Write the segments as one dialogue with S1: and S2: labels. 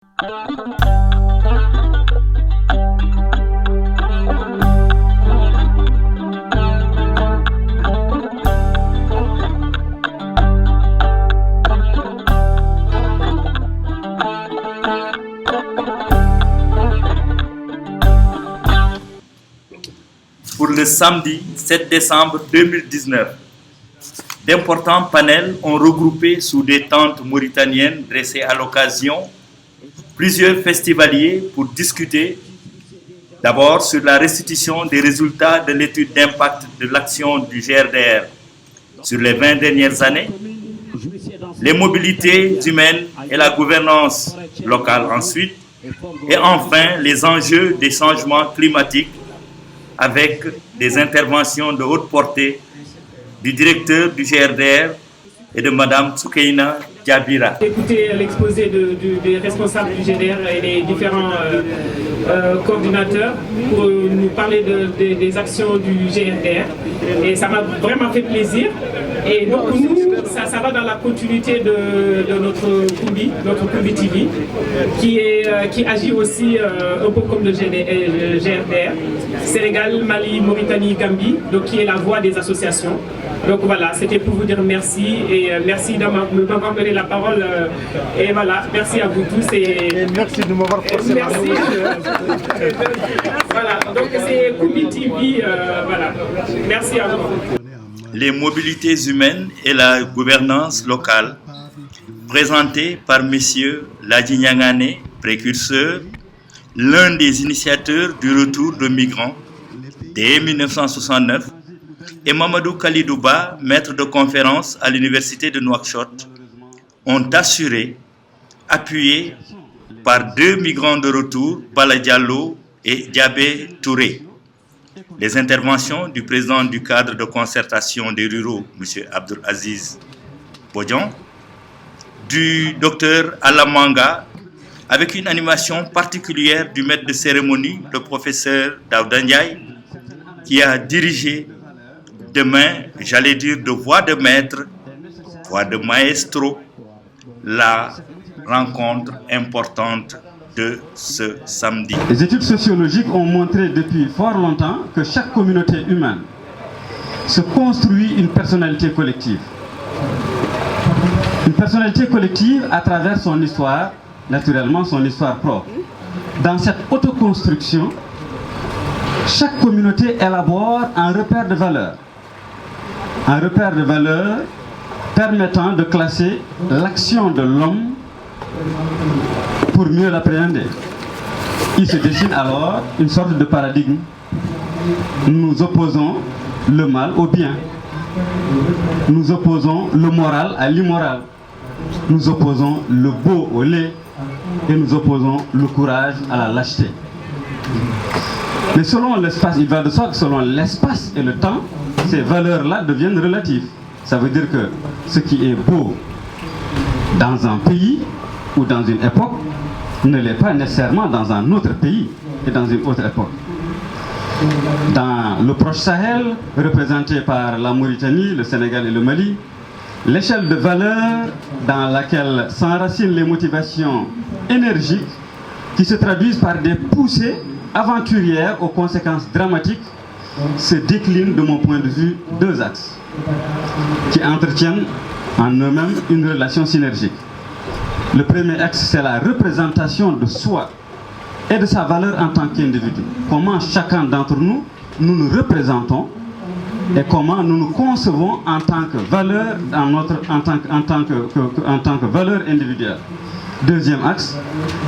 S1: Pour le samedi 7 décembre 2019, d'importants panels ont regroupé sous des tentes mauritaniennes dressées à l'occasion plusieurs festivaliers pour discuter d'abord sur la restitution des résultats de l'étude d'impact de l'action du GRDR sur les 20 dernières années, les mobilités humaines et la gouvernance locale ensuite, et enfin les enjeux des changements climatiques avec des interventions de haute portée du directeur du GRDR et de Mme Soukeina Diabira.
S2: Écoutez l'exposé des responsables du GRDR et des différents coordinateurs pour nous parler des actions du GRDR. Et ça m'a vraiment fait plaisir. Et donc nous, ça va dans la continuité de notre Kumbi TV, qui agit aussi un peu comme le GRDR, Sénégal, Mali, Mauritanie, Gambie, donc qui est la voix des associations. Donc voilà, c'était pour vous dire merci et merci de m'avoir donné la parole. Et voilà, merci à vous tous. Et
S3: merci de m'avoir forcé.
S2: Merci. Voilà, donc c'est Kumbi TV, voilà. Merci à vous.
S1: Les mobilités humaines et la gouvernance locale, présentées par M. Ladji Niangane, précurseur, l'un des initiateurs du retour de migrants dès 1969, et Mamadou Khalidouba, maître de conférence à l'université de Nouakchott, ont assuré, appuyés par 2 migrants de retour, Bala Diallo et Diabé Touré, les interventions du président du cadre de concertation des ruraux, M. Abdul Aziz Bodjan, du docteur Alamanga, avec une animation particulière du maître de cérémonie, le professeur Daouda Ndiaye, qui a dirigé de main, j'allais dire de voix de maître, voix de maestro, la rencontre importante de ce samedi.
S4: Les études sociologiques ont montré depuis fort longtemps que chaque communauté humaine se construit une personnalité collective. Une personnalité collective à travers son histoire, naturellement son histoire propre. Dans cette autoconstruction, chaque communauté élabore un repère de valeurs. Un repère de valeurs permettant de classer l'action de l'homme pour mieux l'appréhender. Il se dessine alors une sorte de paradigme. Nous opposons le mal au bien. Nous opposons le moral à l'immoral. Nous opposons le beau au laid. Et nous opposons le courage à la lâcheté. Mais selon l'espace, il va de soi que selon l'espace et le temps, ces valeurs-là deviennent relatives. Ça veut dire que ce qui est beau dans un pays ou dans une époque ne l'est pas nécessairement dans un autre pays et dans une autre époque. Dans le Proche Sahel, représenté par la Mauritanie, le Sénégal et le Mali, l'échelle de valeur dans laquelle s'enracinent les motivations énergiques qui se traduisent par des poussées aventurières aux conséquences dramatiques se décline de mon point de vue 2 axes qui entretiennent en eux-mêmes une relation synergique. Le premier axe, c'est la représentation de soi et de sa valeur en tant qu'individu. Comment chacun d'entre nous, nous nous représentons et comment nous nous concevons en tant que valeur, en tant que valeur individuelle. Deuxième axe,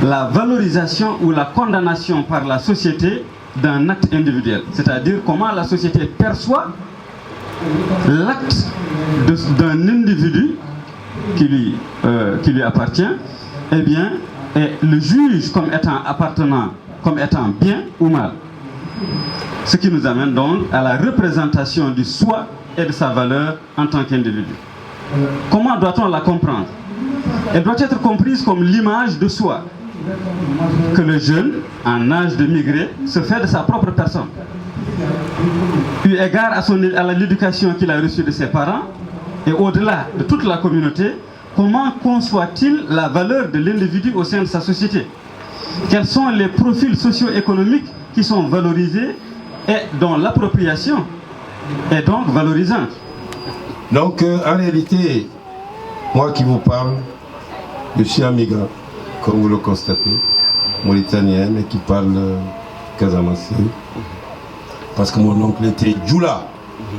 S4: la valorisation ou la condamnation par la société d'un acte individuel. C'est-à-dire comment la société perçoit l'acte d'un individu qui lui appartient, eh bien, et le juge comme étant appartenant, comme étant bien ou mal. Ce qui nous amène donc à la représentation du soi et de sa valeur en tant qu'individu. Comment doit-on la comprendre? Elle doit être comprise comme l'image de soi que le jeune, en âge de migrer, se fait de sa propre personne. Eu égard à l'éducation qu'il a reçue de ses parents, et au-delà de toute la communauté, comment conçoit-il la valeur de l'individu au sein de sa société? Quels sont les profils socio-économiques qui sont valorisés et dont l'appropriation est donc valorisante?
S3: Donc, en réalité, moi qui vous parle, je suis un migrant, comme vous le constatez, mauritanienne, et qui parle Casamance. Parce que mon oncle était Djoula,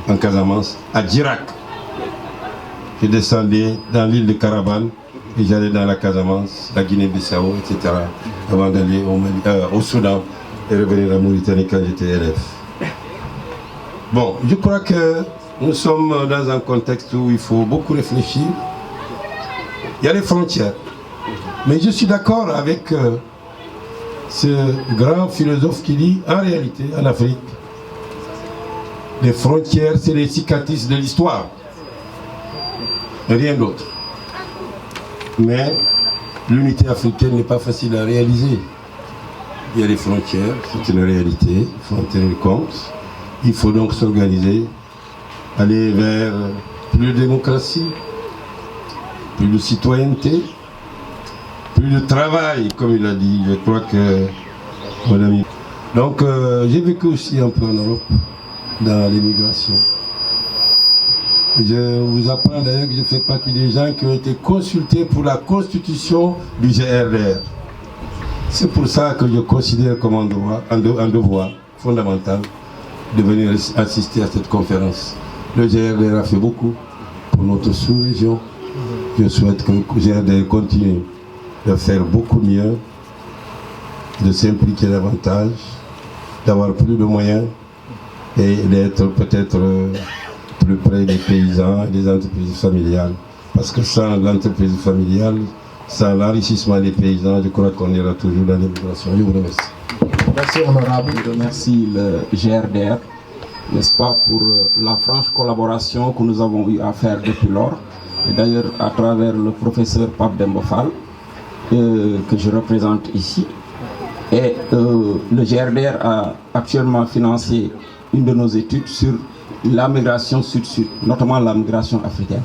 S3: en Casamance, à Djirak. Je descendais dans l'île de Caravane et j'allais dans la Casamance, la Guinée-Bissau, etc. avant d'aller au Soudan et revenir en Mauritanie quand j'étais élève. Bon, je crois que nous sommes dans un contexte où il faut beaucoup réfléchir. Il y a les frontières. Mais je suis d'accord avec ce grand philosophe qui dit, en réalité, en Afrique, les frontières, c'est les cicatrices de l'histoire. Rien d'autre. Mais l'unité africaine n'est pas facile à réaliser. Il y a les frontières, c'est une réalité, il faut en tenir compte. Il faut donc s'organiser, aller vers plus de démocratie, plus de citoyenneté, plus de travail, comme il a dit. Je crois que mon ami. Donc j'ai vécu aussi un peu en Europe, dans l'immigration. Je vous apprends d'ailleurs que je fais partie des gens qui ont été consultés pour la constitution du GRDR. C'est pour ça que je considère comme un devoir fondamental de venir assister à cette conférence. Le GRDR a fait beaucoup pour notre sous-région. Je souhaite que le GRDR continue de faire beaucoup mieux, de s'impliquer davantage, d'avoir plus de moyens et d'être peut-être plus près des paysans et des entreprises familiales. Parce que sans l'entreprise familiale, sans l'enrichissement des paysans, je crois qu'on ira toujours dans l'immigration. Je vous remercie.
S5: Merci honorable, je remercie le GRDR, n'est-ce pas, pour la franche collaboration que nous avons eu à faire depuis lors. Et d'ailleurs à travers le professeur Pape Dembofal, que je représente ici. Et le GRDR a actuellement financé une de nos études sur la migration sud-sud, notamment la migration africaine.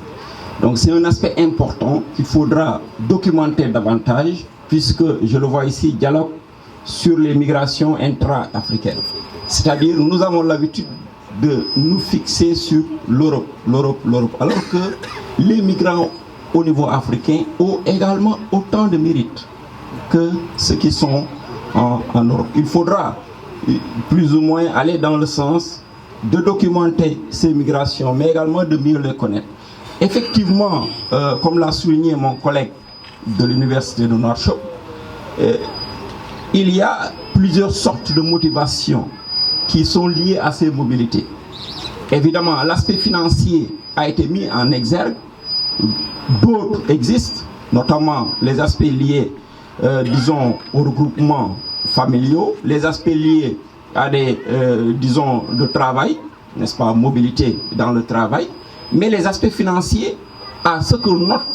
S5: Donc c'est un aspect important qu'il faudra documenter davantage, puisque je le vois ici, dialogue sur les migrations intra-africaines. C'est-à-dire nous avons l'habitude de nous fixer sur l'Europe, alors que les migrants au niveau africain ont également autant de mérite que ceux qui sont en Europe. Il faudra plus ou moins aller dans le sens de documenter ces migrations, mais également de mieux les connaître. Effectivement, comme l'a souligné mon collègue de l'université de Nouakchott, il y a plusieurs sortes de motivations qui sont liées à ces mobilités. Évidemment, l'aspect financier a été mis en exergue. D'autres existent, notamment les aspects liés, disons, au regroupement familiaux, les aspects liés à des, disons, de travail, n'est-ce pas, mobilité dans le travail, mais les aspects financiers à ce que notre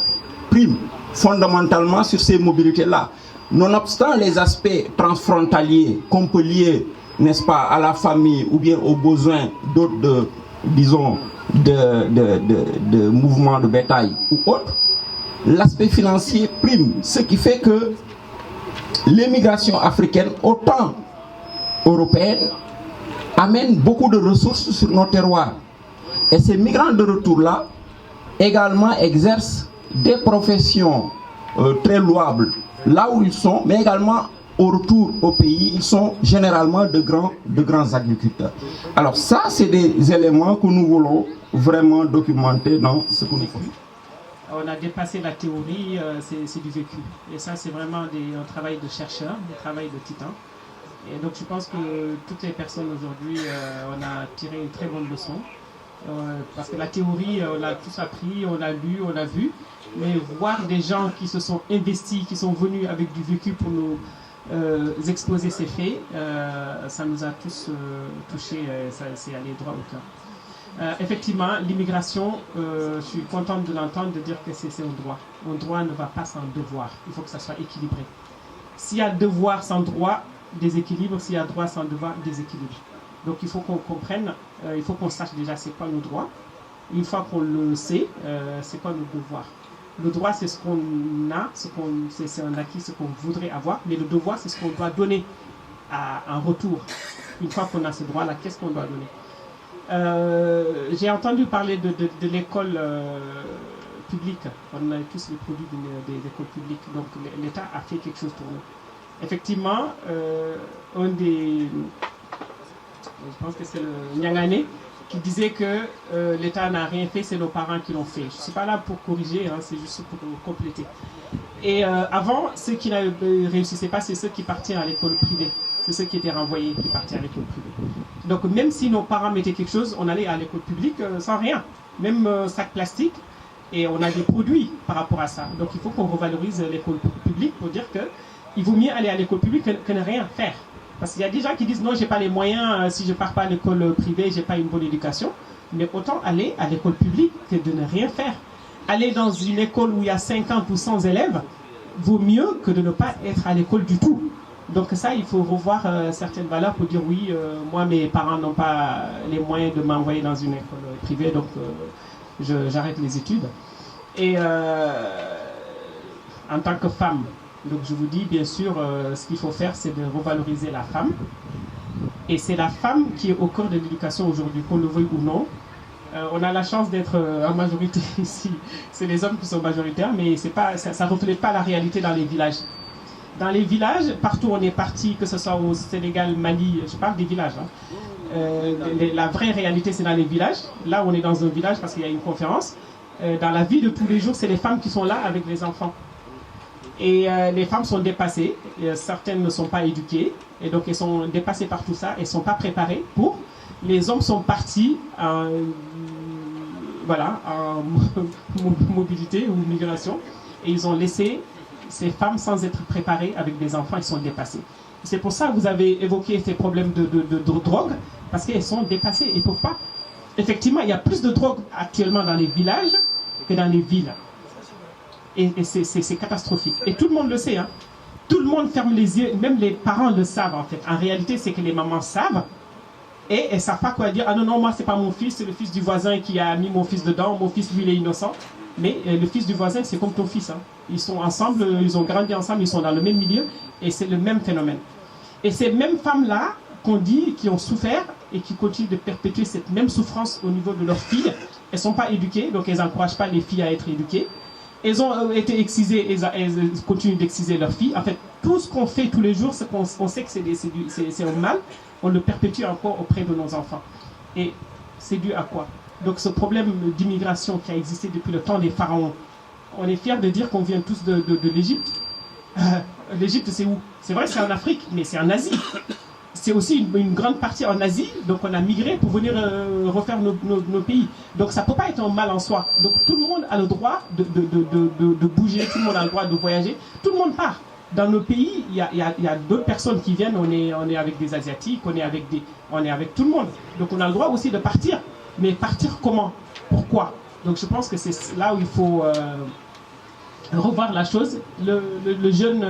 S5: prime fondamentalement sur ces mobilités-là. Nonobstant les aspects transfrontaliers qu'on peut lier, n'est-ce pas, à la famille ou bien aux besoins d'autres, disons, de mouvements de bétail ou autres, l'aspect financier prime, ce qui fait que les migrations africaines, autant européennes, amènent beaucoup de ressources sur nos terroirs. Et ces migrants de retour-là également exercent des professions très louables là où ils sont, mais également au retour au pays, ils sont généralement de grands agriculteurs. Alors ça, c'est des éléments que nous voulons vraiment documenter dans ce que nous faisons.
S2: On a dépassé la théorie, c'est du vécu. Et ça, c'est vraiment un travail de chercheur, un travail de titan. Et donc, je pense que toutes les personnes aujourd'hui, on a tiré une très bonne leçon. Parce que la théorie, on l'a tous appris, on l'a lu, on l'a vu. Mais voir des gens qui se sont investis, qui sont venus avec du vécu pour nous exposer ces faits, ça nous a tous touchés, c'est allé droit au cœur. Effectivement, l'immigration, je suis contente de l'entendre, de dire que c'est un droit. Un droit ne va pas sans devoir. Il faut que ça soit équilibré. S'il y a devoir sans droit, déséquilibre. S'il y a droit sans devoir, déséquilibre. Donc il faut qu'on comprenne, il faut qu'on sache déjà c'est quoi nos droits. Une fois qu'on le sait, c'est quoi nos devoirs. Le droit, c'est ce qu'on a, c'est un acquis, ce qu'on voudrait avoir, mais le devoir, c'est ce qu'on doit donner en retour. Une fois qu'on a ce droit-là, qu'est-ce qu'on doit donner? J'ai entendu parler de l'école publique. On a tous les produits des écoles publiques, donc l'État a fait quelque chose pour nous. Effectivement, je pense que c'est le Nyangane, qui disait que l'État n'a rien fait, c'est nos parents qui l'ont fait. Je ne suis pas là pour corriger, hein, c'est juste pour compléter. Et avant, ceux qui ne réussissaient pas, c'est ceux qui partaient à l'école privée. C'est ceux qui étaient renvoyés qui partaient à l'école privée. Donc même si nos parents mettaient quelque chose, on allait à l'école publique sans rien. Même sac plastique, et on a des produits par rapport à ça. Donc il faut qu'on revalorise l'école publique pour dire qu'il vaut mieux aller à l'école publique que ne rien faire. Parce qu'il y a des gens qui disent non, j'ai pas les moyens, si je pars pas à l'école privée, j'ai pas une bonne éducation. Mais autant aller à l'école publique que de ne rien faire. Aller dans une école où il y a 50 ou 100 élèves vaut mieux que de ne pas être à l'école du tout. Donc ça, il faut revoir certaines valeurs pour dire oui, moi mes parents n'ont pas les moyens de m'envoyer dans une école privée, donc j'arrête les études. Et en tant que femme, donc je vous dis bien sûr, ce qu'il faut faire, c'est de revaloriser la femme. Et c'est la femme qui est au cœur de l'éducation aujourd'hui, qu'on le veuille ou non. On a la chance d'être en majorité ici. C'est les hommes qui sont majoritaires, mais pas, ça ne reflète pas la réalité dans les villages. Dans les villages, partout où on est parti, que ce soit au Sénégal, Mali, je parle des villages. Hein. La vraie réalité, c'est dans les villages. Là, on est dans un village parce qu'il y a une conférence. Dans la vie de tous les jours, c'est les femmes qui sont là avec les enfants. Et les femmes sont dépassées. Certaines ne sont pas éduquées. Et donc, elles sont dépassées par tout ça. Elles ne sont pas préparées pour. Les hommes sont partis en mobilité ou migration. Et ils ont laissé ces femmes sans être préparées avec des enfants, ils sont dépassés. C'est pour ça que vous avez évoqué ces problèmes de drogue, parce qu'elles sont dépassées, ils ne peuvent pas. Effectivement, il y a plus de drogue actuellement dans les villages que dans les villes. Et c'est catastrophique. Et tout le monde le sait. Hein. Tout le monde ferme les yeux, même les parents le savent en fait. En réalité, c'est que les mamans savent, et elles ne savent pas quoi dire. Ah non, non, moi, ce n'est pas mon fils, c'est le fils du voisin qui a mis mon fils dedans. Mon fils, lui, il est innocent. Mais le fils du voisin, c'est comme ton fils. Hein. Ils sont ensemble, ils ont grandi ensemble, ils sont dans le même milieu, et c'est le même phénomène. Et ces mêmes femmes-là, qu'on dit, qui ont souffert, et qui continuent de perpétuer cette même souffrance au niveau de leurs filles, elles ne sont pas éduquées, donc elles n'encouragent pas les filles à être éduquées. Elles ont été excisées, elles continuent d'exciser leurs filles. En fait, tout ce qu'on fait tous les jours, c'est qu'on sait que c'est un mal, on le perpétue encore auprès de nos enfants. Et c'est dû à quoi? Donc ce problème d'immigration qui a existé depuis le temps des pharaons, on est fiers de dire qu'on vient tous de l'Égypte. L'Égypte, c'est où? C'est vrai, c'est en Afrique, mais c'est en Asie. C'est aussi une grande partie en Asie, donc on a migré pour venir refaire nos pays. Donc ça ne peut pas être un mal en soi. Donc tout le monde a le droit de bouger, tout le monde a le droit de voyager, tout le monde part. Dans nos pays, il y a d'autres personnes qui viennent, on est avec des Asiatiques, on est avec tout le monde. Donc on a le droit aussi de partir. Mais partir comment? Pourquoi? Donc je pense que c'est là où il faut revoir la chose. Le jeune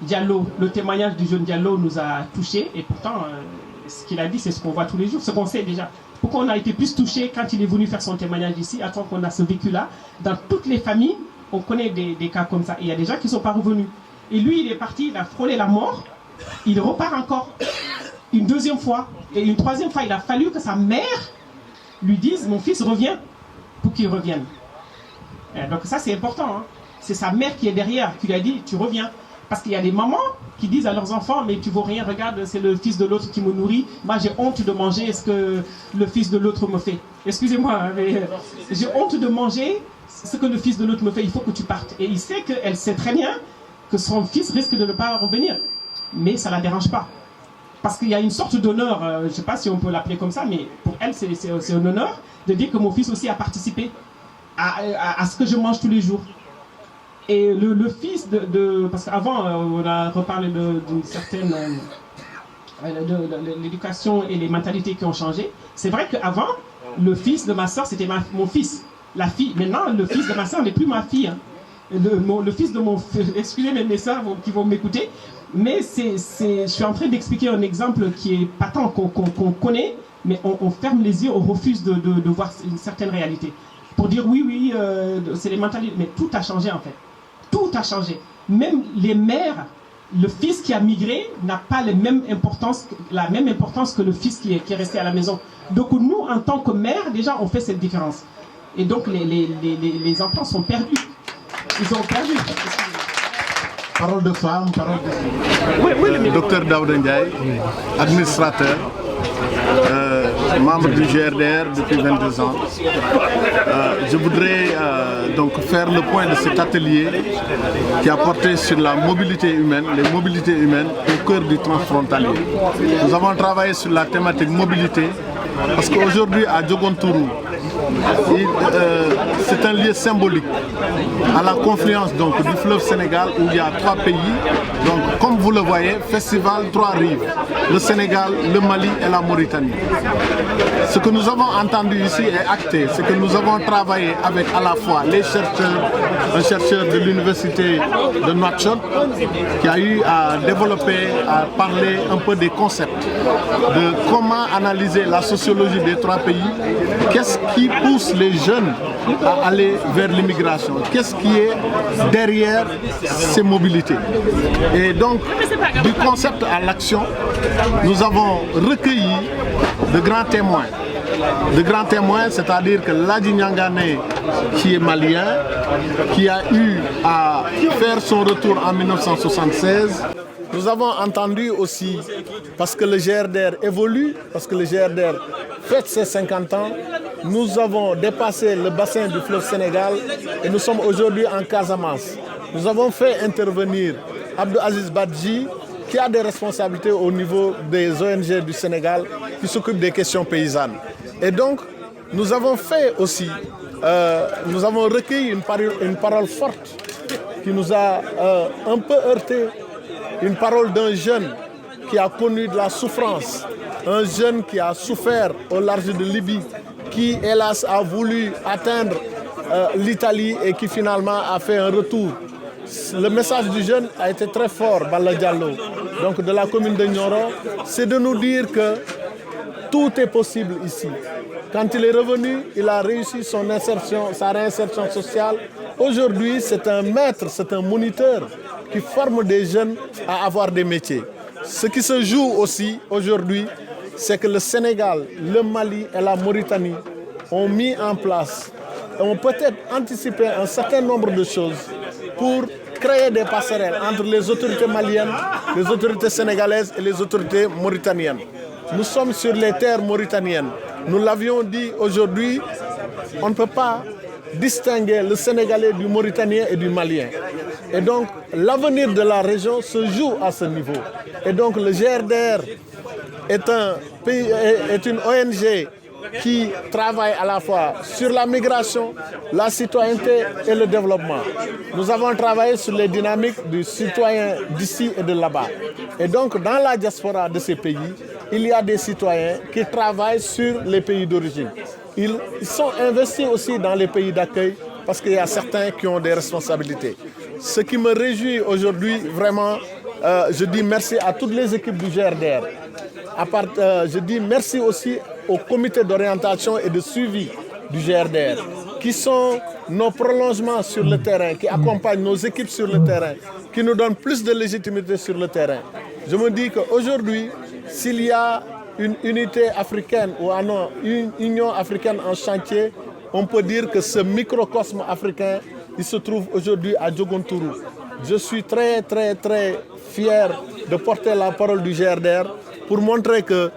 S2: Diallo, le témoignage du jeune Diallo nous a touchés. Et pourtant, ce qu'il a dit, c'est ce qu'on voit tous les jours, ce qu'on sait déjà. Pourquoi on a été plus touché quand il est venu faire son témoignage ici, à temps qu'on a ce vécu-là? Dans toutes les familles, on connaît des cas comme ça. Et il y a des gens qui ne sont pas revenus. Et lui, il est parti, il a frôlé la mort. Il repart encore. Une deuxième fois. Et une troisième fois, il a fallu que sa mère lui dise, mon fils revient, pour qu'il revienne. Donc ça, c'est important. Hein. C'est sa mère qui est derrière, qui lui a dit, tu reviens. Parce qu'il y a des mamans qui disent à leurs enfants, mais tu ne vaux rien, regarde, c'est le fils de l'autre qui me nourrit. Moi, j'ai honte de manger ce que le fils de l'autre me fait. Excusez-moi, mais j'ai honte de manger ce que le fils de l'autre me fait. Il faut que tu partes. Et il sait qu'elle sait très bien que son fils risque de ne pas revenir. Mais ça ne la dérange pas. Parce qu'il y a une sorte d'honneur, je ne sais pas si on peut l'appeler comme ça, mais pour elle, c'est un honneur de dire que mon fils aussi a participé à ce que je mange tous les jours. Et le fils parce qu'avant, on a reparlé d'une certaine de l'éducation et les mentalités qui ont changé. C'est vrai qu'avant, le fils de ma soeur, c'était mon fils. La fille. Maintenant, le fils de ma soeur n'est plus ma fille. Hein. Le fils de mon... Excusez mes soeurs qui vont m'écouter. Mais je suis en train d'expliquer un exemple qui est patent, qu'on connaît, mais on ferme les yeux, on refuse de voir une certaine réalité. pour dire oui, c'est les mentalités. Mais tout a changé en fait. Tout a changé. Même les mères, le fils qui a migré n'a pas la même importance que le fils qui est resté à la maison. Donc nous, en tant que mère, déjà, on fait cette différence. Et donc les enfants sont perdus. Ils ont perdu.
S6: Parole de femme, parole de... Docteur Daouda Ndiaye, administrateur, membre du GRDR depuis 22 ans. Je voudrais donc faire le point de cet atelier qui a porté sur la mobilité humaine, les mobilités humaines au cœur du transfrontalier. Nous avons travaillé sur la thématique mobilité parce qu'aujourd'hui à Diogontourou, c'est un lieu symbolique à la confluence donc, du fleuve Sénégal où il y a 3 pays. Donc, comme vous le voyez, festival 3 rives, le Sénégal, le Mali et la Mauritanie. Ce que nous avons entendu ici est acté, c'est que nous avons travaillé avec à la fois les chercheurs, un chercheur de l'université de Nouakchott qui a eu à développer, à parler un peu des concepts, de comment analyser la sociologie des 3 pays, qu'est-ce qui pousse les jeunes à aller vers l'immigration, qu'est-ce qui est derrière ces mobilités. Et donc, du concept à l'action, nous avons recueilli de grands témoins. De grands témoins, c'est-à-dire que Ladi Nyangane, qui est malien, qui a eu à faire son retour en 1976. Nous avons entendu aussi, parce que le GRDR évolue, parce que le GRDR fête ses 50 ans, nous avons dépassé le bassin du fleuve Sénégal et nous sommes aujourd'hui en Casamance. Nous avons fait intervenir Abdou Aziz Badji, qui a des responsabilités au niveau des ONG du Sénégal, qui s'occupent des questions paysannes. Et donc, nous avons fait aussi, nous avons recueilli une parole forte qui nous a un peu heurté, une parole d'un jeune qui a connu de la souffrance, un jeune qui a souffert au large de Libye, qui hélas a voulu atteindre l'Italie et qui finalement a fait un retour. Le message du jeune a été très fort, Balla Diallo, donc de la commune de Nioro, c'est de nous dire que tout est possible ici. Quand il est revenu, il a réussi son insertion, sa réinsertion sociale. Aujourd'hui, c'est un maître, c'est un moniteur qui forme des jeunes à avoir des métiers. Ce qui se joue aussi aujourd'hui, c'est que le Sénégal, le Mali et la Mauritanie ont mis en place, ont peut-être anticipé un certain nombre de choses pour créer des passerelles entre les autorités maliennes, les autorités sénégalaises et les autorités mauritaniennes. Nous sommes sur les terres mauritaniennes. Nous l'avions dit aujourd'hui, on ne peut pas distinguer le Sénégalais du Mauritanien et du Malien. Et donc, l'avenir de la région se joue à ce niveau. Et donc, le GRDR est une ONG qui travaille à la fois sur la migration, la citoyenneté et le développement. Nous avons travaillé sur les dynamiques du citoyen d'ici et de là-bas. Et donc, dans la diaspora de ces pays, il y a des citoyens qui travaillent sur les pays d'origine. Ils sont investis aussi dans les pays d'accueil parce qu'il y a certains qui ont des responsabilités. Ce qui me réjouit aujourd'hui, vraiment, je dis merci à toutes les équipes du GRDR. Je dis merci aussi au comité d'orientation et de suivi du GRDR, qui sont nos prolongements sur le terrain, qui accompagnent nos équipes sur le terrain, qui nous donnent plus de légitimité sur le terrain. Je me dis qu'aujourd'hui, s'il y a une unité africaine ou une union africaine en chantier, on peut dire que ce microcosme africain, il se trouve aujourd'hui à Diogontourou. Je suis très, très, très fier de porter la parole du GRDR pour montrer que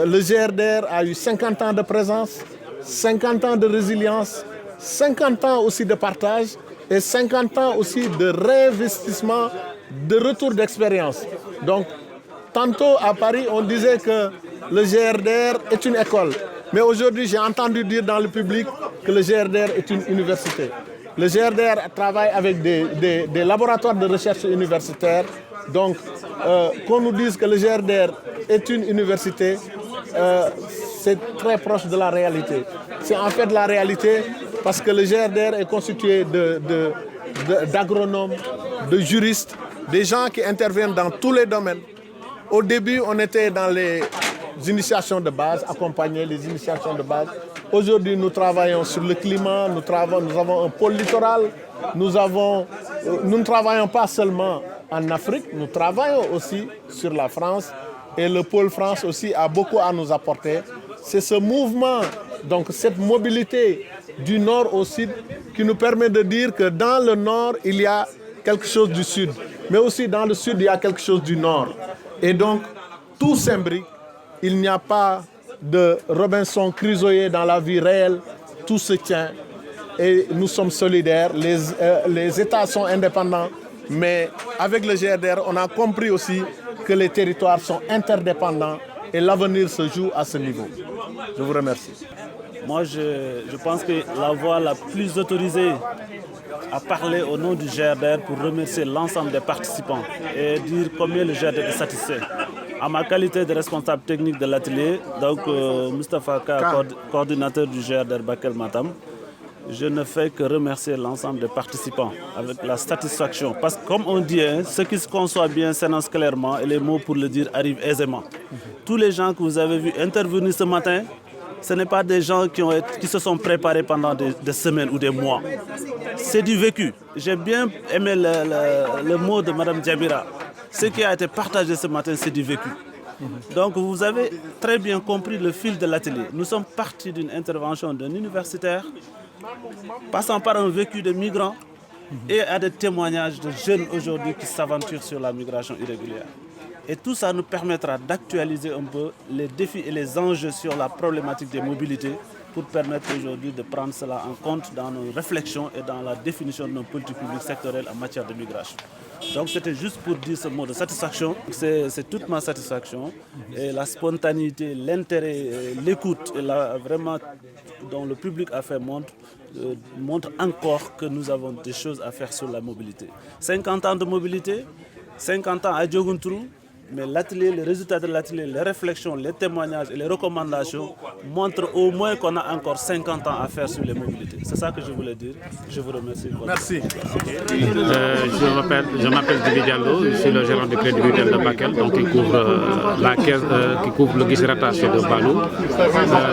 S6: le GRDR a eu 50 ans de présence, 50 ans de résilience, 50 ans aussi de partage et 50 ans aussi de réinvestissement, de retour d'expérience. Donc, tantôt à Paris, on disait que le GRDR est une école. Mais aujourd'hui, j'ai entendu dire dans le public que le GRDR est une université. Le GRDR travaille avec des laboratoires de recherche universitaires. Donc, qu'on nous dise que le GRDR est une université, c'est très proche de la réalité. C'est en fait de la réalité parce que le GRDR est constitué d'agronomes, de juristes, des gens qui interviennent dans tous les domaines. Au début, on était dans les initiations de base, accompagner les initiations de base. Aujourd'hui, nous travaillons sur le climat, nous avons un pôle littoral, nous ne travaillons pas seulement en Afrique, nous travaillons aussi sur la France et le pôle France aussi a beaucoup à nous apporter. C'est ce mouvement, donc cette mobilité du nord au sud qui nous permet de dire que dans le nord, il y a quelque chose du sud, mais aussi dans le sud, il y a quelque chose du nord. Et donc, tout s'imbrique, il n'y a pas de Robinson Crusoe dans la vie réelle, tout se tient et nous sommes solidaires, les États sont indépendants, mais avec le GRDR, on a compris aussi que les territoires sont interdépendants et l'avenir se joue à ce niveau. Je vous remercie.
S7: Moi, je pense que la voix la plus autorisée à parler au nom du GRDR pour remercier l'ensemble des participants et dire combien le GRDR est satisfait. À ma qualité de responsable technique de l'atelier, donc Moustapha Ka, coordinateur du GRDR Bakel Matam, je ne fais que remercier l'ensemble des participants avec la satisfaction. Parce que comme on dit, ce qui se conçoit bien s'énonce clairement et les mots pour le dire arrivent aisément. Tous les gens que vous avez vus intervenir ce matin, ce n'est pas des gens qui se sont préparés pendant des semaines ou des mois. C'est du vécu. J'ai bien aimé le mot de Mme Djabira. Ce qui a été partagé ce matin, c'est du vécu. Donc vous avez très bien compris le fil de l'atelier. Nous sommes partis d'une intervention d'un universitaire, passant par un vécu de migrants et à des témoignages de jeunes aujourd'hui qui s'aventurent sur la migration irrégulière. Et tout ça nous permettra d'actualiser un peu les défis et les enjeux sur la problématique des mobilités pour permettre aujourd'hui de prendre cela en compte dans nos réflexions et dans la définition de nos politiques publiques sectorielles en matière de migration. Donc c'était juste pour dire ce mot de satisfaction. C'est toute ma satisfaction et la spontanéité, l'intérêt, l'écoute et vraiment dont le public a fait montre encore que nous avons des choses à faire sur la mobilité. 50 ans de mobilité, 50 ans à Dioguntourou, mais l'atelier, les résultats de l'atelier, les réflexions, les témoignages et les recommandations montrent au moins qu'on a encore 50 ans à faire sur les mobilités. C'est ça que je voulais dire. Je vous remercie.
S6: Merci.
S8: Je m'appelle Dili Diallo, je suis le gérant du Crédit Mutuel de Bakel, donc qui couvre le guichet rattaché de Balou,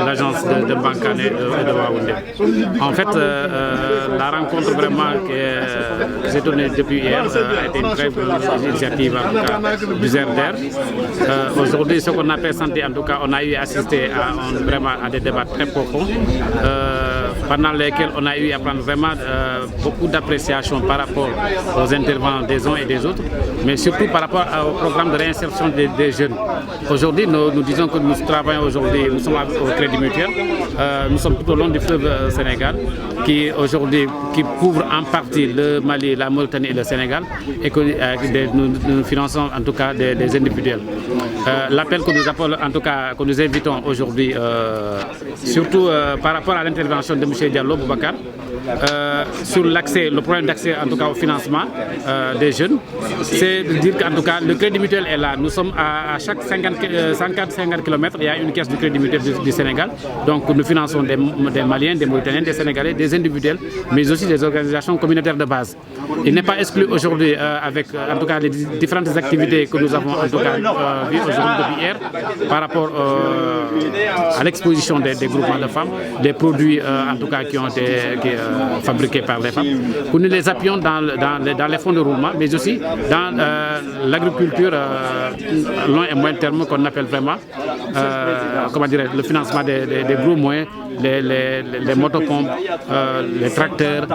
S8: l'agence de Bankane et de Waoundé. En fait, la rencontre vraiment qui s'est donnée depuis hier a été une très bonne initiative du GRDR. Aujourd'hui, ce qu'on a présenté, en tout cas, on a eu assisté à des débats très profonds, pendant lesquels on a eu à prendre vraiment beaucoup d'appréciation par rapport aux intervenants des uns et des autres, mais surtout par rapport au programme de réinsertion des jeunes. Aujourd'hui, nous disons que nous travaillons aujourd'hui, nous sommes au Crédit Mutuel, nous sommes tout au long du fleuve Sénégal, qui aujourd'hui couvre en partie le Mali, la Mauritanie et le Sénégal, et que nous finançons en tout cas des individuels. L'appel que nous appelons, en tout cas, que nous invitons aujourd'hui, surtout par rapport à l'intervention de M. Diallo Boubacar, sur le problème d'accès en tout cas au financement des jeunes, c'est de dire qu'en tout cas le Crédit Mutuel est là. Nous sommes à chaque 50 km, il y a une caisse du Crédit Mutuel du Sénégal. Donc nous finançons des Maliens, des Mauritaniens, des Sénégalais, des individuels, mais aussi des organisations communautaires de base. Il n'est pas exclu aujourd'hui avec en tout cas les différentes activités que nous avons en tout cas vues aujourd'hui depuis hier par rapport à l'exposition des groupements de femmes, des produits en tout cas qui ont été fabriqués par les femmes, que nous les appuyons dans les fonds de roulement, mais aussi dans l'agriculture long et moyen terme qu'on appelle vraiment le financement des gros moyens, les motopompes, les tracteurs,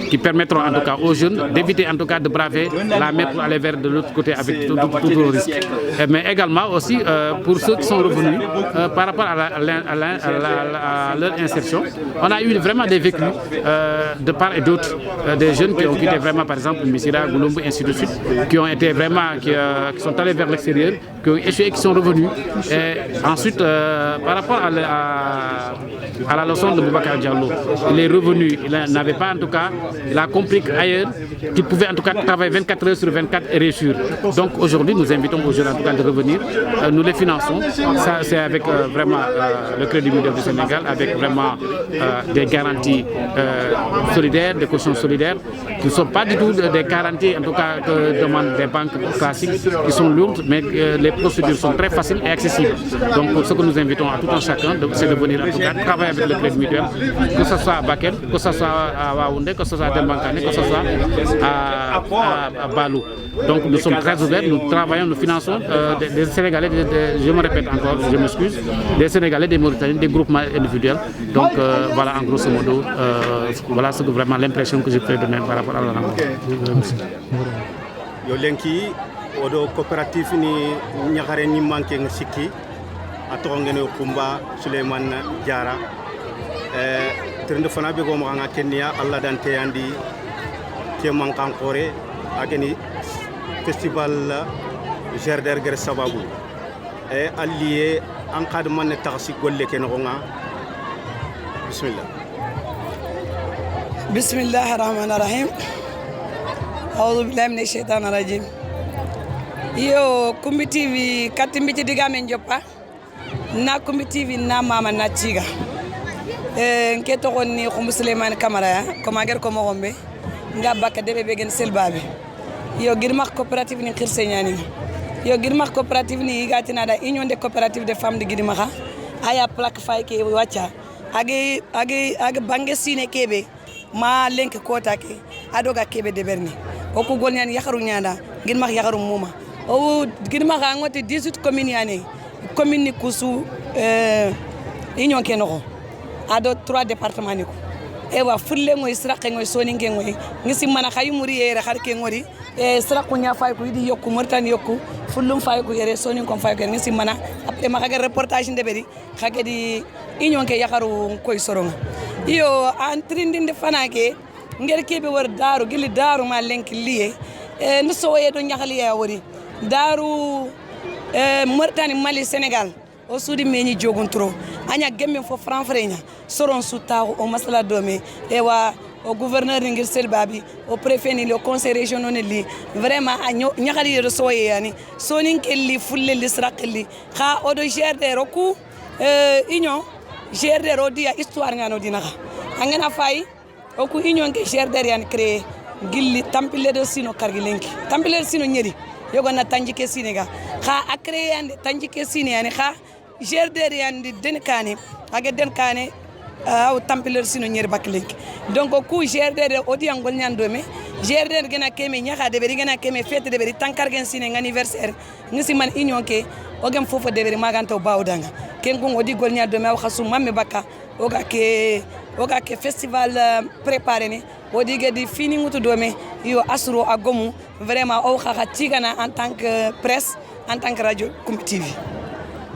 S8: qui permettront en tout cas aux jeunes d'éviter en tout cas de braver la mer pour aller vers de l'autre côté avec tout le risque. Mais également aussi pour ceux qui sont revenus par rapport à leur insertion, on a eu vraiment des vécus de part et d'autre, des jeunes qui ont quitté vraiment par exemple Missira, Goulombo, ainsi de suite, qui ont été vraiment, qui sont allés vers l'extérieur, qui ont échoué et qui sont revenus. Et ensuite, par rapport à la leçon de Boubacar Diallo. Il est revenu, il n'avait pas en tout cas, il a compris qu'ailleurs, qu'il pouvait en tout cas travailler 24 heures sur 24 et réussir. Donc aujourd'hui, nous invitons aux jeunes en tout cas de revenir. Nous les finançons. Ça, c'est avec vraiment le Crédit Mutuel du Sénégal, avec vraiment des garanties solidaires, des cautions solidaires, qui ne sont pas du tout des garanties en tout cas que demandent des banques classiques, qui sont lourdes, mais les procédures sont très faciles et accessibles. Donc ce que nous invitons à tout un chacun, c'est de venir en tout cas travailler avec le Crédit Mutuel, que ce soit à Bakel, que ce soit à Waoundé, que ce soit à Dembankane, que ce soit à Balou. Donc nous sommes très ouverts, nous travaillons, nous finançons des Sénégalais, je me répète encore, je m'excuse, des Sénégalais, des Mauritaniens, des groupements individuels. Donc voilà en grosso modo, voilà ce que vraiment l'impression que je peux donner par rapport à la rencontre.
S9: Yo lenki odo coopérative ni ñaxare ñi manké nga sikki a to ngene Kumba Souleymane Diara trende fana be go mo nga Kenya Allah dante andi ke mankan kore ageni festival Gerder Gere sababu e allié en cas de man taxi golle ke no nga
S10: bismillahir rahmanir rahim a'udhu billahi minash shaitanir rajim yo Kumbi TV katimbiti diga men joppa na Kumbi TV na mama na tiga nke to ni Khumbu Souleymane Camara ko mager ko mo gombe nga bakka debe be gen selbabe yo girma coopérative ni khirse nyani yo girma coopérative ni gatina da union des coopératives de femmes de girma kha aya plaque fay ke wacha age bange sine kebe ma lenk kota ke adoga kebe de berni o ko gol nyani yakharu nyanda girma yakharu muma o girma ga ngoti 18 commune yani commune ni kusu union ke no ado 3 départements ni ko ewa fulle ngoy sraqe ngoy soninge ngoy ngisi mana khayumuri yere kharke ngori sraqu nya fay ko yidi yokku mortan yokku fullum fay ko yere sonin ko fay ko ngisi mana après ma khaga reportage de beri khage di union ke yakaru koy soronga iyo antrindinde fanake ngel kebe war daru gili daru ma lenki liye no soye do nyakhali ya wori daru Mauritanie Mali Sénégal o sudi meñi joguntro anya gemme fo franfreña soron sutaw o masala dome ewa o gouverneur ngir selbabi o préfet ni le conseil régional li vraiment nyakhali do soye yani sonin kelli fulle lisraqli kha o do gerde roku union gerde rodia histoire ngano dinaka angena fay o ku union ke gerde yan créé gilli tampile do sino kargilenki tampile sino nyeri yogo na tanjike sinega kha a créé ande tanjike sine yani kha gerder yandi denkane aga denkane aw tampileur sino ñer baklenki donc ku gerder odi angol ñando me gerder gena keme ñaxa de beri gena keme fête de beri tankar gen sine anniversaire ngisi man union ke o gem fofo de beri maganto bawdanga ken gon odi gol ñando me aw xasu mamme bakka oga ke festival préparé ni odi gedi fini ngutu do me yo asro agomu vraiment o xaxa tigana en tant que presse en tant que radio Kumbi TV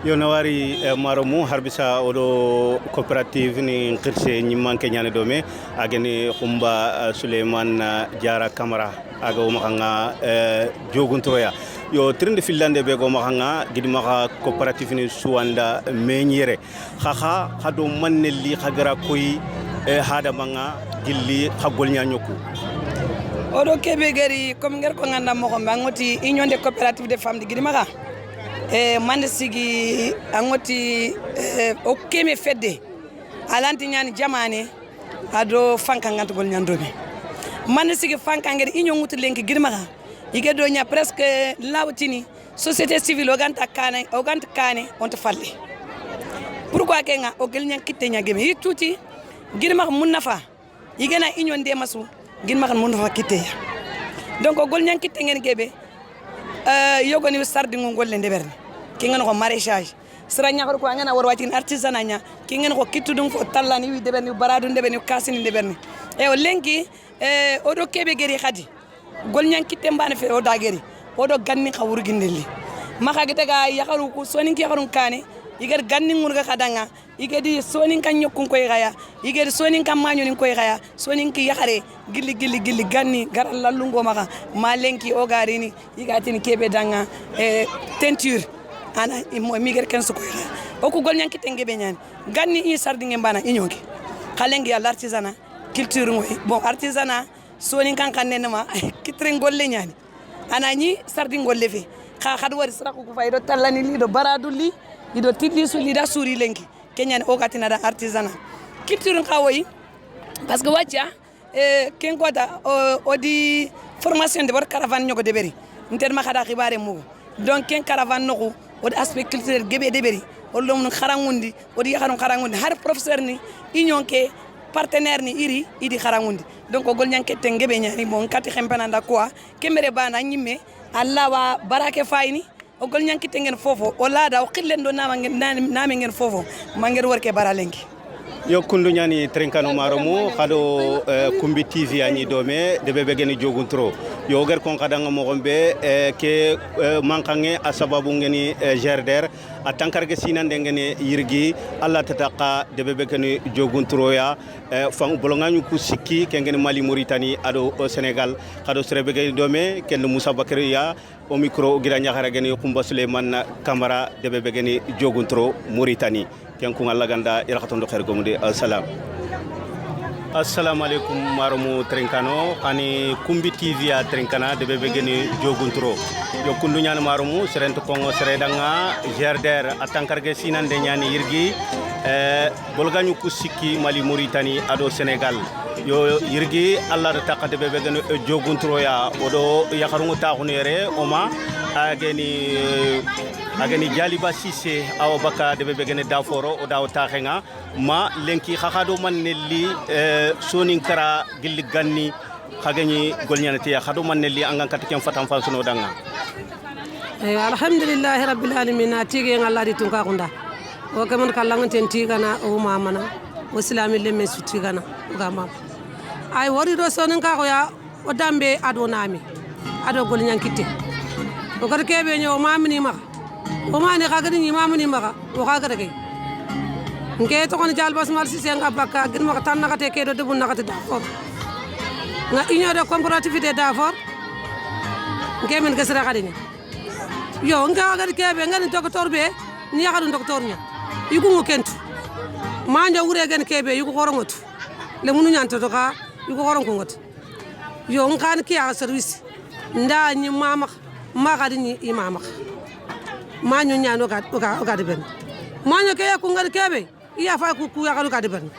S9: yo nawari maromu harbisa odo coopérative ni khirse ñi manke ñane dome ageni Khumba Souleymane Diara Camara aga o makanga joguntroya yo trinde filande be go makanga gidi maka coopérative ni suwanda meñire khaha hado manelli khagara koy hada manga gilli khagol ñanyoku
S10: odo kebe gari comme ngel ko nganda mo ko ngoti union des coopératives de femmes de gidi maka mande sigi angoti o keme fedde alanti nyani jamane ado fanka ngantugol nyandobe mande sigi fanka ngere inyo ngutu lenki girmaka ige do nya presque lawtini société civile o ganta kane on te falle pourquoi kenga o gel nyan kitte nya geme yituti girmaka mun nafa ige na inyo nde masu girmaka mun nafa kitte ya donc o gol nyan kitte ngene gebe yogoni sardi ngolle ndeberni kingen ko maraîchage sira nyakor ko ngana war watin artisanat nya kingen ko kittudum ko tallani wi deberni baradu deberni kasini deberni e o lenki o do kebe geri khadi gol nyan kitte mbane fe o da geri o do ganni khawur gindelli maka gite ga yakaru ko sonin ki yakarun kane iger ganni ngurga khadanga igedi sonin kan nyokun koy gaya igedi sonin kan manyonin koy gaya sonin ki yakare gilli ganni garal lallungo maka malenki o garini igatini kebe danga teinture ana mo miger kan su koy gaya o ku gol nyanki tenge be nyani ganni i sardinge bana inyonke khalengi ya l'artisanat culture ngoy bon artisanat soni kan kanne ma kitren golle nyani anani sardin golle fe khad wari sra ku faydo tallani lido baraduli ido tidli su lida suri lenki kenyani o katina da artisanat culture kawoyi parce que wacha ken kota odi formation de bor caravane nyoko deberi nter ma khada khibare mu donc ken caravane noko odi aspect culturel gebe deberi olom kharangundi odi kharangundi har professeur ni inyonke partenaire ni iri idi kharangundi donc gol nyanke tengebe nyani bon kati khempananda quoi kemere bana nyimme alla wa barake fayni o gol nyanki tengen fofo o laada o khillen do name ngen fofo manger worke baralenki
S9: yo kundu nyani trenkano maromu khado kumbi tv ani dome de bebe geni joguntro yo ger kon kadanga mo gombe ke mankange asababu ngeni gerder atankarge sinande ngeni yirgi alla tataka de bebe geni joguntro ya fam bolonganyu ku sikki ke ngeni Mali Mauritanie ado Senegal khado serebe geni dome ken Moussa Bakary ya au micro gira nyakhara geni Kumba Souleymane Camara de bebe geni joguntro Mauritanie kenku Allah ganda irakatondo khair gomude assalamu alaikum marumu trenkano ani kumbi tv ya trenkana de bebe geni joguntro yo kundu nyana marumu serento kongo seredanga gerder atankarge sinande nyani yirgi bolganyu kusiki Mali Mauritanie ado Senegal yo yirgi Allah taqa de bebe geni joguntro ya odo yakharungu taxunere oma ageni Jaliba Cissé aw baka de bebe gene daforo o daw taxenga ma lenki xaxado man nelli sonin kara gilli ganni xagani golnyanati ya xado man nelli angan katken fatam fa suno danga
S11: alhamdulillah rabbil alamin atige ngalla di tunka kunda o kaman kallangan tenti kana o mamana o islami lemme suti kana gama ay wori do sonin ka ko ya o dambe adonami ado golnyankite o kar kebe nyo mamini ma o mani khagani ni mamuni maga o khagara kay nke to kon jal basmal si senga bakka gin ma tan nakate ke do debun nakate da for nga union de comparativité d'effort nke men kesra khadini yo nga ga kebe ngani docteur be ni yakadu docteur nya yugo ngo kentu manja wure gen kebe yugo korongotu le munu nyanto to ka yugo korongo ngot yo ngan ki a service nda ni mama magadini imama manyo nyano ga de ben manyo ke ya kungar kebe iya fa ku ya ga de ben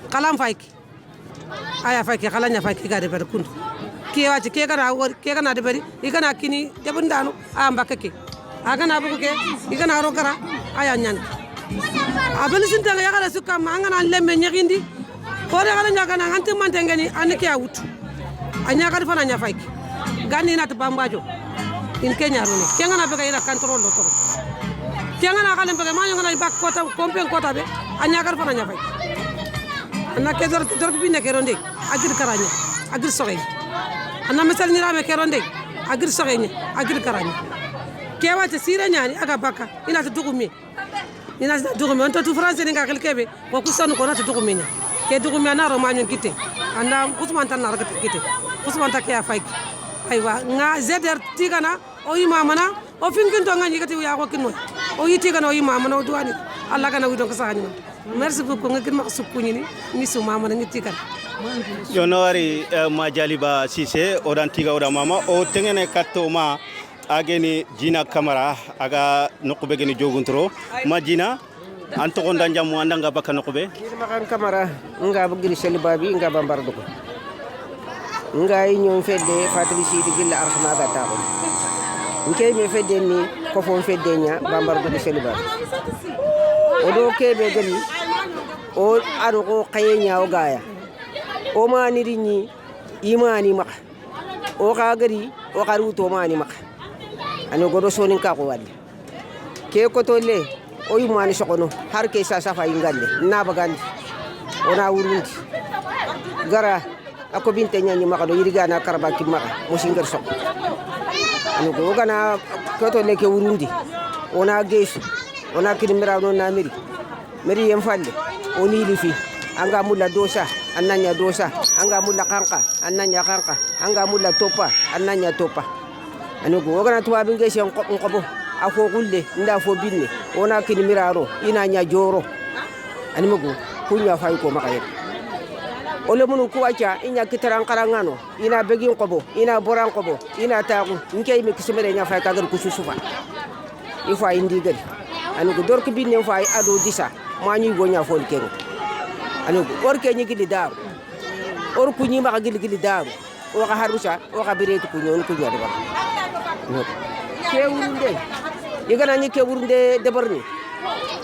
S11: kalam faiki aya faiki kala nya faiki ga de ben kun ke wati ke kana de bari ikana kini de bundano amba keke aga na buke ikana ro kara aya nyan abeli sinta ya kala suka mangana lemme nyagindi ko de kala nya kana anti mantengeni anike ya wutu anya ga fana nya faiki ganni na to bambajo in Kenya rone kenga na bega ina control lo to kenga na kalen bega ma ngana bak kota kompen kota be anya gar fana nya fay anna ke dor bi ne keronde agir karanya agir soxey anna mesal ni rame keronde agir soxey ni agir karanya ke wate sire nyani aga baka ina to dugumi on to français nga kel kebe ko ku sonu ko na to dugumi nya ke dugumi na ro ma nyon kite anda kusman tan na ra kite kusman ta ke fay aywa nga zeder tigana o imamana o finkin to ngani gati ya ko kinno o yitigana o imamana o duwani alla kana wi donc saani merci beaucoup nga gën ma sukkuñi ni su mamana ngi tigana
S9: yo nawari ma Jaliba Cissé o dan tiga o da mama o tengene katto ma ageni Jina Camara aga nokube geni joguntro ma Jina anto on dan jamu andanga bakka nokube
S12: Jina kan Camara nga bugiri selibabi nga bambar duko ngai ñom fedde fatali sidi gilla arxama ga taxo nkey me fedde ni ko fon fedde nya bambar do seliba odo kebe gali o ado ko xaye nya o gaaya o mani rinni imani mak o ka gari o xaru to mani mak ani godo sonin ka ko wadi ke ko tolle o imani sokono har ke sa safa ingande na bagandi ona wurundi gara ako binte nyani maka do yirigana karaba ki maka mo singar sok anu go gana ko to leke wurundi ona gesu ona kidimira no na meri yem falle oni lifi anga mulla dosa annanya dosa anga mulla kanka annanya kanka anga mulla topa annanya topa anu go gana tuwa binge sen ko afo gulle nda fo binne ona kini miraro ina nya joro ani mugo kunya fay ko makayet ole munu ku wacha inya kitaran karangano ina begin qobo ina boran qobo ina taqu nkey mi kisimere nya fay kagar ku susufa ifa indi gal ani go dork binne fay ado disa ma ñuy gonya fo kengo ani go or ke ñi gili dar or ku ñi ma gili dar o ka harusa o ka biretu ku ñon ku ñade ba kewurunde igana ñi kewurunde deborni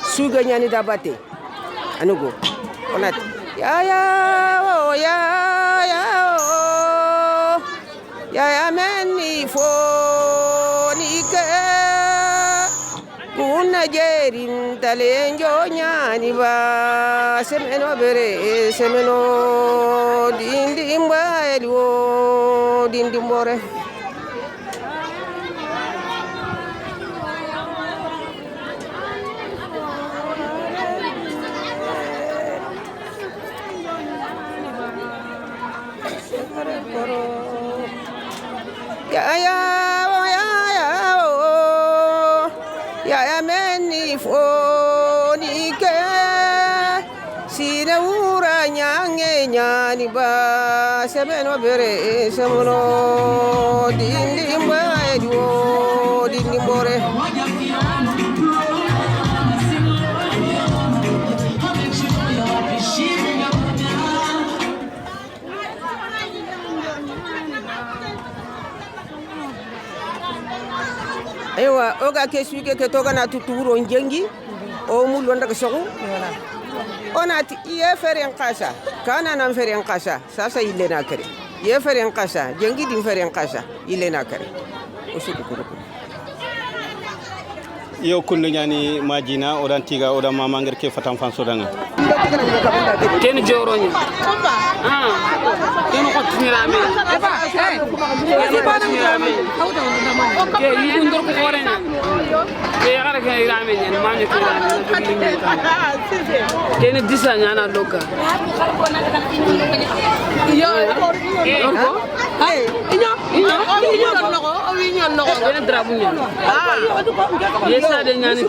S12: suga ñani da batte ani go onat ya meni fo ni ke kuna jerin talenjo ñani ba semeno bere semeno dindi mbaeli wo dindi mbore ya meni foni ke sine ura nyange nyani ba semeno bere semono dindi mbae wo dindi mbore ewa oga kesu ke toga na tuturo njengi o mu londa ko sogu onati ye feren kasa kana nan feren kasa sasa ile na kare ye feren kasa jengi din feren kasa ile na kare o suku ko
S9: yo kunno nyani majina odan tiga odan mama ngir ke fatam fan sodanga
S13: ten joroñi ten ko tinirame ke yidum dor ko horena ke yara ke irame nyen mamne ko ten disa nyana loka yo ko ay inyo ko o wi nyon no ko ben drabu nyon yesa de nyani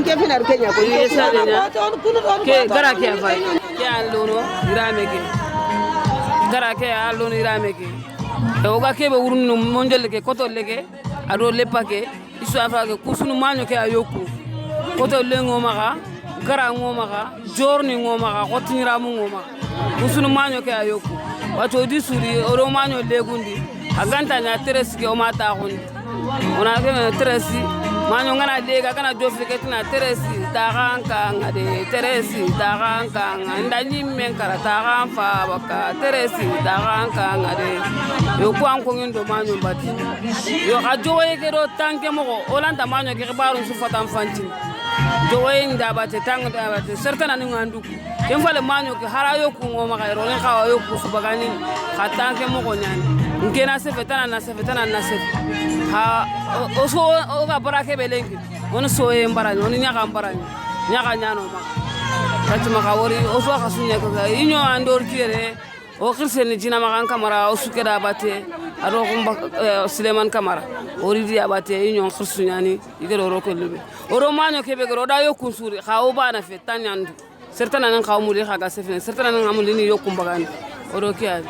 S13: ke
S12: finar kenya ko
S13: yesa de ke gara ke fay ke allono irame ke gara ke allono irame ke o ga ke be wurnu monjel ke koto leke ado lepake isu afa ke kusunu manyo ke ayoku koto lengo maka gara ngoma ka jorni ngoma ka kotinira mu ngoma kusunu manyo ke ayoku wato di suri oro manyo legundi aganta nya teresi ke o mata hundi ona ke teresi manyo ngana lega kana jofike tina teresi taranka ngade teresi taranka ndani menkara taranfa baka teresi taranka ngade yo kwanko ngindo manyo bati yo ajoye ke do tanke moko olanda manyo ke baru su fatam fanti joye nda bate tang da bate certana ni nganduku ken fale manyo ke harayo ku ngoma ka ro ne ka yo ku su bagani khatanke moko nyani ngena sefetana na sefetana na sef ha oso o ga barake belengi on soye mbarani on nyaka mbarani nyaka nyano ma kati maka wori oso ka sunya ko inyo andor kire o khirsen jina makan kamara o sukeda bate ado ko Suleiman Kamara ori di abate inyo khirsunyani igero ro ko lebe oro manyo kebe gero da yo kunsuri ha o bana fe tanyandu certana nan ka umuli ha ga sefen certana nan amuli ni yo kumbagani oro kiya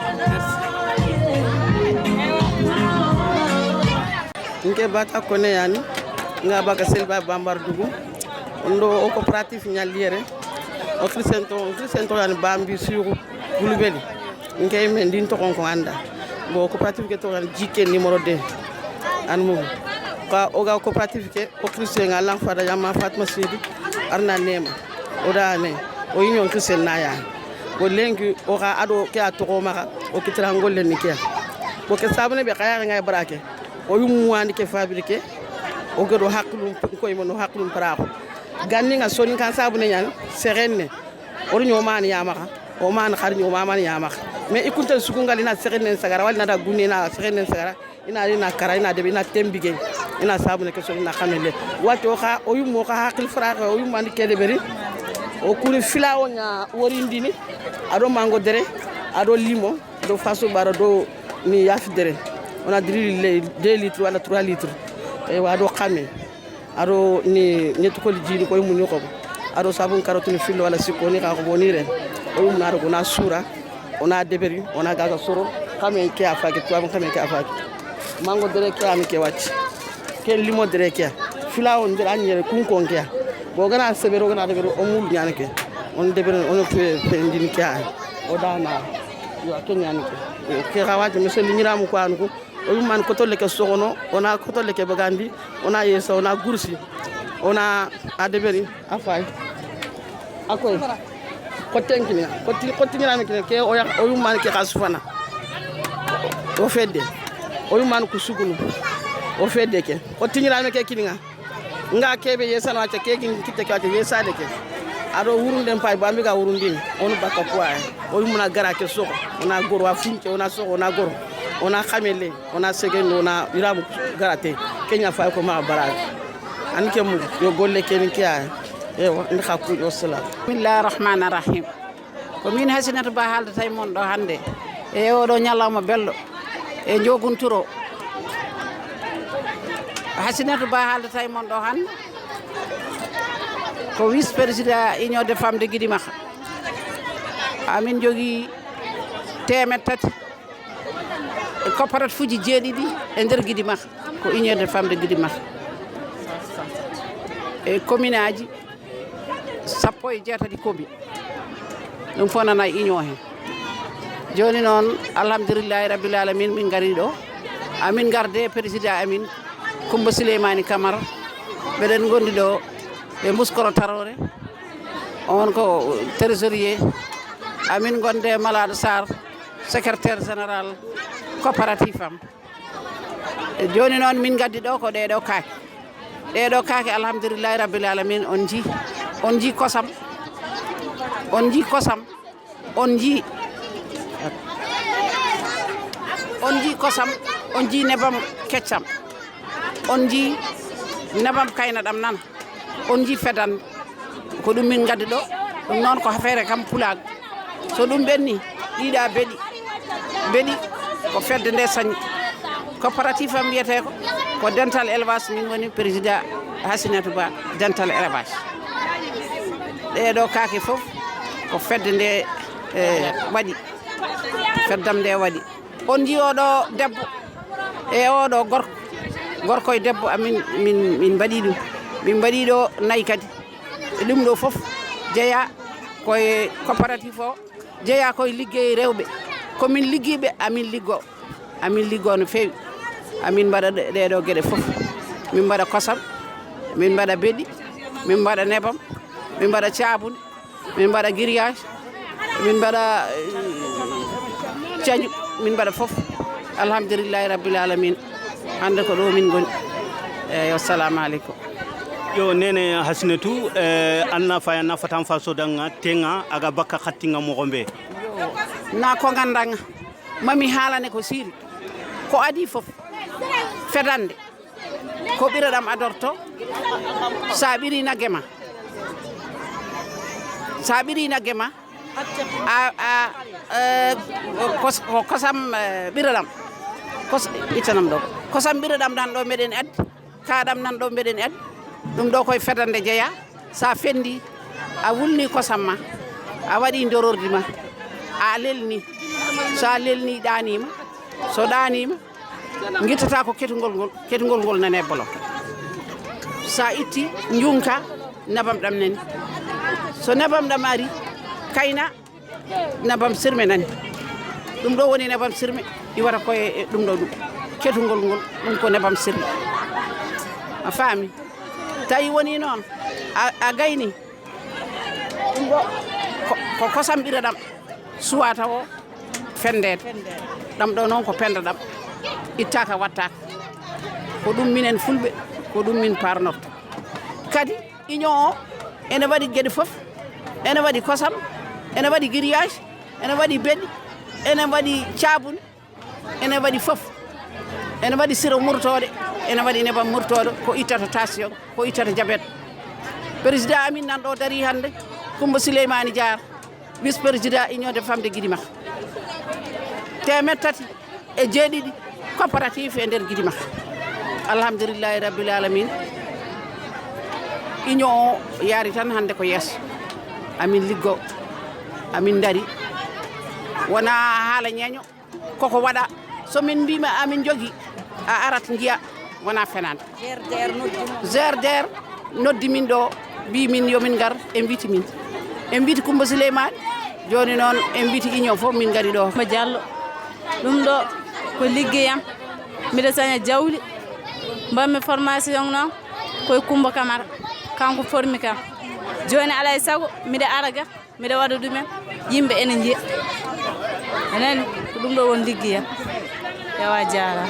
S14: nke bata kone yani nga baka selba bambar dugu ndo o coopérative nyaliere o crisento yani bambi suru bulubeli nke men din to konko anda bo coopérative ke to yani jike numéro 2 an mo ka o ga coopérative ke o crisento nga lan fada yama Fatma Sidi arna nema o da ne o union crisento na ya bo lengi o ga ado ke atoko maka o kitrangol ni ke bo ke sabne be kaya nga brake o yum wandi ke fabriqué o gado haklum ko yimono haklum paraako ganni nga soni kan sabu ne nyal serenne o nyo man yamaka o man khar nyo man yamaka mais ikuntel sukungali na serenne sagara wal na da gunne na serenne sagara ina ina kara ina de ina tembige ina sabu ne ke soni na xamele wato kha o yum mo kha hakil faraako o yum wandi ke de beri o kuri filawo nya worindini ado mango dere ado limo do faso baro do ni yaf dere on a drillé 2 litres wala 3 litres e waɗo xame aɗo ni ñettikoli jiini koye muñi koɓo aɗo sabun karotini fillo walla sikko ni kako boni ren o yumnaɗo wona suura wona deɓeri wona gaga soro xame ke a faki tubabu xame ke a faki mango dere ke ami ke wacci ke limo dere ke fila on dere añere kunkon ke bo gana seɓere o gana deɓere o mul ñani ke on deɓere ono tuye pendini ke a o dana yo ke ñani ke xa waji monsieur liñiramu ko anu ko o yumman kotolle ke sogono ona kotolle ke bagandi ona yesa ona gursi ona a deɓeri a fay akoy kottenkini kottiñirami kine ke o yummani ke xa sufana o fedde o yummani ko sugunu o fedde ke kottiñirami ke kininga nga keɓe yesano acca kekin kitte ke acca yesade ke aɗo wurunden pay bambi ga wurundin onu bakka poye o yummuna gara ke soko ona goro wa funke ona soko ona goro ona xamelle ona segendo ona iramu garate kenya fay ko ma barade an ke mu yo golle ken ke ay ewa ndi xa kuuƴo salam
S15: bismillahi rahmani rahim ko min Hasinatu Ba haaldata e mon ɗo hannde e oɗo ñalawma belɗo e jogunturo Hasinatu Ba haaldata e mon ɗo hannde ko vice président union des femmes de Guidimaha amin jogii 300 e coopérative fuji 7 e nder Guidimaha ko union des femmes de Guidimaha e commune aji 16 commune ɗum fof nana union hen joni noon alhamdulillahi rabbil alamin min gari ɗo amin garde président amin Coumba Souleymani Camara ɓeɗen gondi ɗo e Mouskoro Tarore on ko trésorier amin gonde Malade Sarr secrétaire général coopérative am joni noon min gaddi ɗo ko ɗeɗo kaake alhamdulillahi rabbil alamin on ji kosam on ji kosam on ji nebam keccam on ji nebam kayna ɗam nan on ji fedan ko ɗum min gaddi ɗo ɗum noon ko affaire kam pulago so ɗum ɓenni ɗiɗa beɗi ko fedde nde sañi coopérative am wiyete ko dental élevage min woni président Hasinatu Ba dental élevage ɗeɗo kaake fof ko fedde nde waɗi feddam nde waɗi on ji oɗo debbo e oɗo gorko e debbo amin min mbaɗi ɗum min mbaɗi ɗo nayi kadi e ɗum ɗo fof jeeya koye coopérative o jeeya koye liggey rewɓe komin liggiɓe amin liggo no feewi amin mbaɗa ɗeɗo gueɗe fof min mbaɗa kosam min mbaɗa beɗi min mbaɗa nebam min mbaɗa caabunde min mbaɗa grillage min mbaɗa cañu min mbaɗa fof alhamdulillahi rabbil alamin hande ko ɗo min goni eyi assalamu aleykum
S9: yo nene Hasinatu anna faya nafatan fa sodanga tenga aga bakka khattinga moxombe
S15: na ko gandanga mami haalane ko siiri ko adi fof fedande ko ɓiraɗam adorto sa ɓiri nagge ma ko kosam ɓiraɗam ittanam ɗo kosam ɓiraɗam nan ɗo meɗen ed kaɗam nan ɗo meɗen ed ɗum ɗo koye fedande jeeya sa fendi a wulni kosam ma a waɗi dorordi ma a lelni sa lelni ɗanima so ɗanima guittata ko ketugol ngol nane bolo sa itti junka nebam ɗam nani so nebam ɗam ari kayna nebam sirme nani ɗum ɗo woni nebam sirme iwata koye ɗum ɗo ɗum ketugol ngol ɗum ko nebam sirme a faami tawi woni noon a gayni ɗum ɗo ko kosam ɓiraɗam suwata o fendede ɗam ɗo noon ko penda ɗam ittaka wattaka ko ɗum minen fulɓe ko ɗum min parnorto kadi union o ene waɗi gueɗe fof ene waɗi kosam ene waɗi grillage ene waɗi beɗi ene waɗi caabune ene waɗi fof ene waɗi siro murtode ene waɗi nebam murtoɗo ko ittata tension ko ittata diabète président amin nan ɗo dari hande Coumba Souleymani Diar vice président union des femmes de Guidimaha 307 coopérative e nder Guidimaha alhamdulillahi rabbil alamin union yaari tan hande ko yes amin liggo amin dari wona haala ñeño koko waɗa so min mbima amin jogi a arat jiya wona fenande GRDR noddi min ɗo mbi min yomin gar e mbiti min e mbiti Coumba Souleymane joni noon e mbiti union fof min gari ɗo
S16: ma Diallo ɗum ɗo ko liggeyam mbiɗa saña jawli mbammi formation noon koye Coumba Camara kanko formi kam joni alay sago mbiɗa araga mbiɗa waɗa ɗumen yimɓe ene jiya enani ko ɗum ɗo won liggeyam yawa jara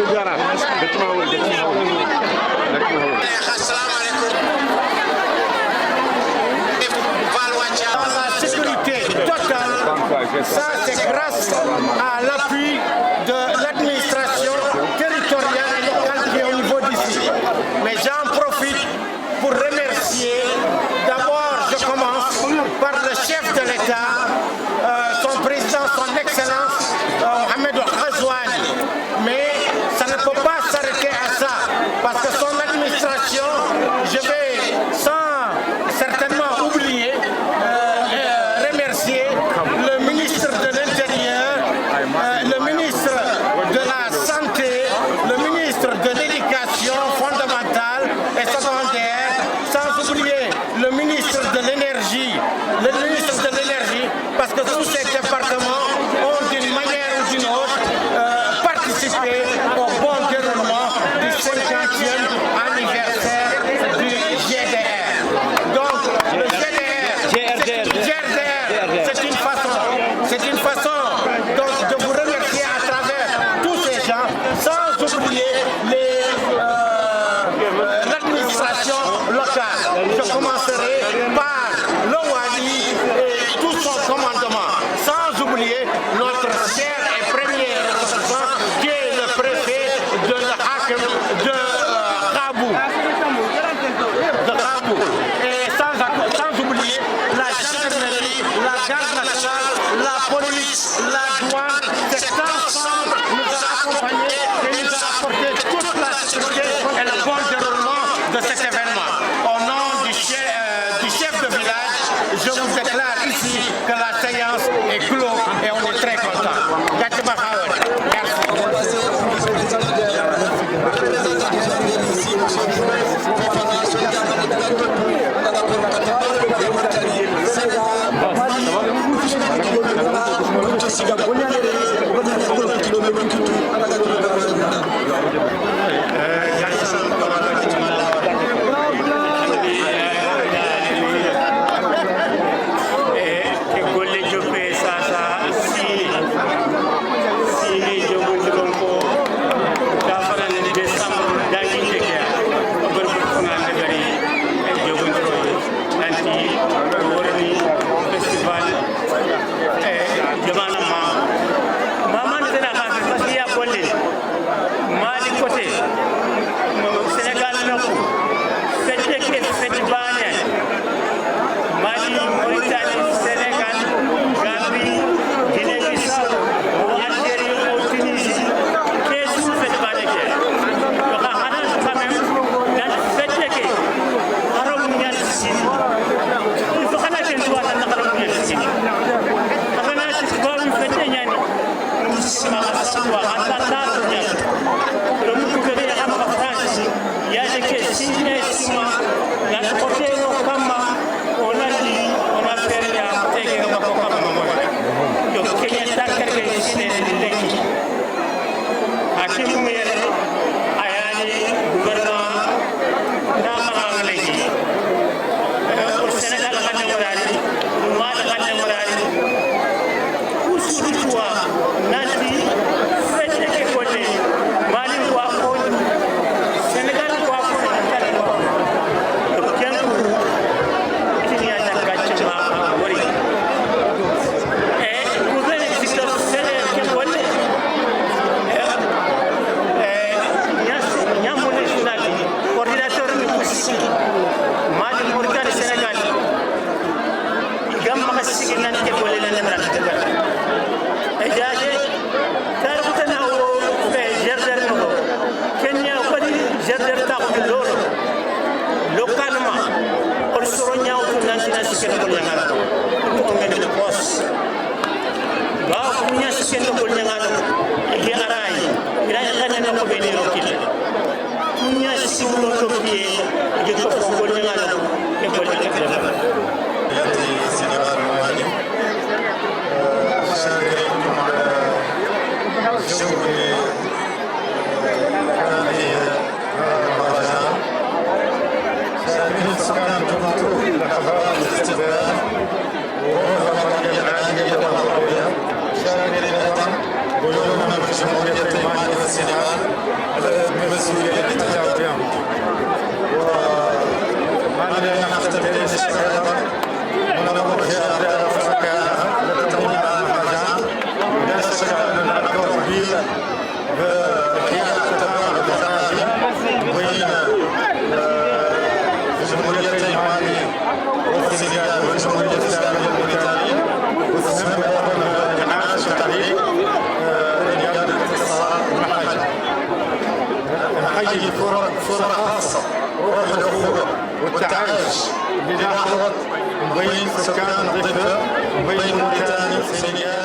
S17: La sécurité totale, ça c'est grâce à l'appui de l'administration territoriale et locale qui est au niveau d'ici. Mais j'en profite pour remercier, d'abord je commence par le chef de l'État, son président, son excellence, Mohamed Ghazouani. Mais ça ne peut pas s'arrêter à ça, parce que son administration, je vais sans certainement oublier, remercier le ministre de l'Intérieur, le ministre de la Santé, le ministre de l'Éducation fondamentale et secondaire, sans oublier le ministre de l'Énergie, parce que tous ces départements ont d'une manière ou d'une autre participé au bon déroulement du 50e anniversaire du GDR. Donc le GDR, c'est une façon donc, de vous remercier à travers tous ces gens, sans oublier l'administration locale. Je commencerai par le Wali et tout son commandement, sans oublier notre cher et premier représentant qui est le préfet de l'Hakem de Rabou. Et sans oublier la gendarmerie, la garde nationale, la police, la douane, cet ensemble nous a accompagnés et nous a apporté toute la sécurité et le bon déroulement de cet événement. Au nom du chef de village, je vous déclare ici que la séance est close et on est très content.
S18: Senegal
S17: نحيي فرصة خاصة روح الأخوة والتعايش اللي لاحظت بين سكان ضفة وبين موريتانيا والسنغال